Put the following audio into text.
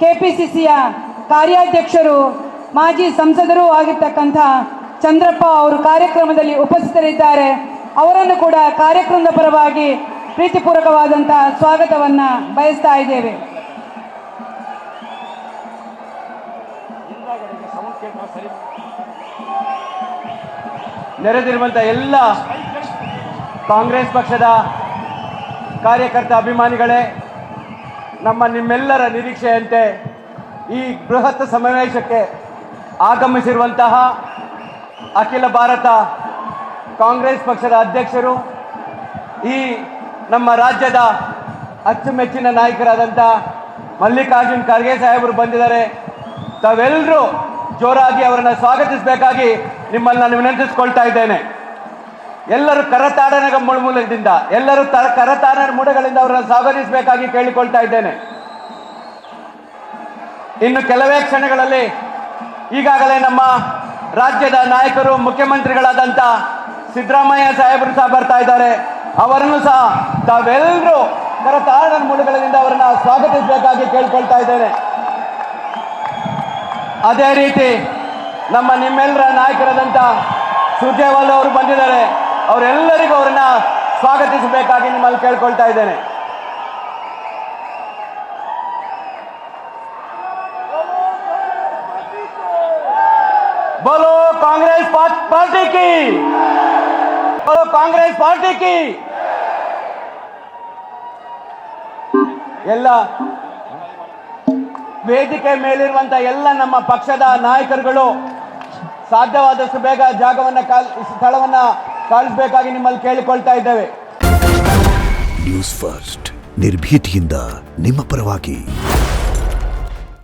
ಕೆಪಿಸಿಸಿಯ ಕಾರ್ಯಾಧ್ಯಕ್ಷರು ಮಾಜಿ ಸಂಸದರೂ ಆಗಿರ್ತಕ್ಕಂಥ ಚಂದ್ರಪ್ಪ ಅವರು ಕಾರ್ಯಕ್ರಮದಲ್ಲಿ ಉಪಸ್ಥಿತರಿದ್ದಾರೆ. ಅವರನ್ನು ಕೂಡ ಕಾರ್ಯಕ್ರಮದ ಪರವಾಗಿ ಪ್ರೀತಿಪೂರ್ವಕವಾದಂಥ ಸ್ವಾಗತವನ್ನು ಬಯಸ್ತಾ ಇದ್ದೇವೆ. ನೆರೆದಿರುವಂಥ ಎಲ್ಲ ಕಾಂಗ್ರೆಸ್ ಪಕ್ಷದ ಕಾರ್ಯಕರ್ತ ಅಭಿಮಾನಿಗಳೇ, ನಿಮ್ಮೆಲ್ಲರ ನಿರೀಕ್ಷೆಯಂತೆ ಈ ಬೃಹತ್ ಸಮಾವೇಶಕ್ಕೆ ಆಗಮಿಸಿರುವಂತಹ ಅಖಿಲ ಭಾರತ ಕಾಂಗ್ರೆಸ್ ಪಕ್ಷದ ಅಧ್ಯಕ್ಷರು, ಈ ನಮ್ಮ ರಾಜ್ಯದ ಅಚ್ಚುಮೆಚ್ಚಿನ ನಾಯಕರಾದಂಥ ಮಲ್ಲಿಕಾರ್ಜುನ್ ಖರ್ಗೆ ಸಾಹೇಬರು ಬಂದಿದ್ದಾರೆ. ತಾವೆಲ್ಲರೂ ಜೋರಾಗಿ ಅವರನ್ನು ಸ್ವಾಗತಿಸಬೇಕಾಗಿ ನಿಮ್ಮನ್ನು ನಾನು ವಿನಂತಿಸ್ಕೊಳ್ತಾ ಇದ್ದೇನೆ. ಎಲ್ಲರೂ ಕರತಾಡನ ಮೂಲದಿಂದ ಎಲ್ಲರೂ ಕರತಾಡನ ಮೂಡಗಳಿಂದ ಅವರನ್ನು ಸ್ವಾಗತಿಸಬೇಕಾಗಿ ಕೇಳಿಕೊಳ್ತಾ ಇದ್ದೇನೆ. ಇನ್ನು ಕೆಲವೇ ಕ್ಷಣಗಳಲ್ಲಿ ಈಗಾಗಲೇ ನಮ್ಮ ರಾಜ್ಯದ ನಾಯಕರು ಮುಖ್ಯಮಂತ್ರಿಗಳಾದಂಥ ಸಿದ್ದರಾಮಯ್ಯ ಸಾಹೇಬರು ಸಹ ಬರ್ತಾ ಇದ್ದಾರೆ. ಅವರನ್ನು ಸಹ ತಾವೆಲ್ಲರೂ ಕರತಾಡನ ಮೂಡಗಳಿಂದ ಅವರನ್ನು ಸ್ವಾಗತಿಸಬೇಕಾಗಿ ಕೇಳಿಕೊಳ್ತಾ ಇದ್ದೇನೆ. ಅದೇ ರೀತಿ ನಿಮ್ಮೆಲ್ಲರ ನಾಯಕರಾದಂಥ ಸುರ್ಜೇವಾಲಾ ಅವರು ಬಂದಿದ್ದಾರೆ. ಅವರೆಲ್ಲರಿಗೂ ಅವರನ್ನ ಸ್ವಾಗತಿಸಬೇಕಾಗಿ ನಿಮ್ಮಲ್ಲಿ ಕೇಳ್ಕೊಳ್ತಾ ಇದ್ದೇನೆ. बोलो कांग्रेस पार्टी की, बोलो कांग्रेस पार्टी की. ಎಲ್ಲ ವೇದಿಕೆ ಮೇಲಿರುವಂತ ಎಲ್ಲ ನಮ್ಮ ಪಕ್ಷದ ನಾಯಕರುಗಳು ಸಾಧ್ಯವಾದಷ್ಟು ಬೇಗ ಸ್ಥಳವನ್ನ ಕಾಣಿಸಬೇಕಾಗಿ ನಿಮ್ಮಲ್ಲಿ ಕೇಳಿಕೊಳ್ತಾ ಇದ್ದೇವೆ. ನ್ಯೂಸ್ ಫಸ್ಟ್ ನಿರ್ಭೀತಿಯಿಂದ ನಿಮ್ಮ ಪರವಾಗಿ.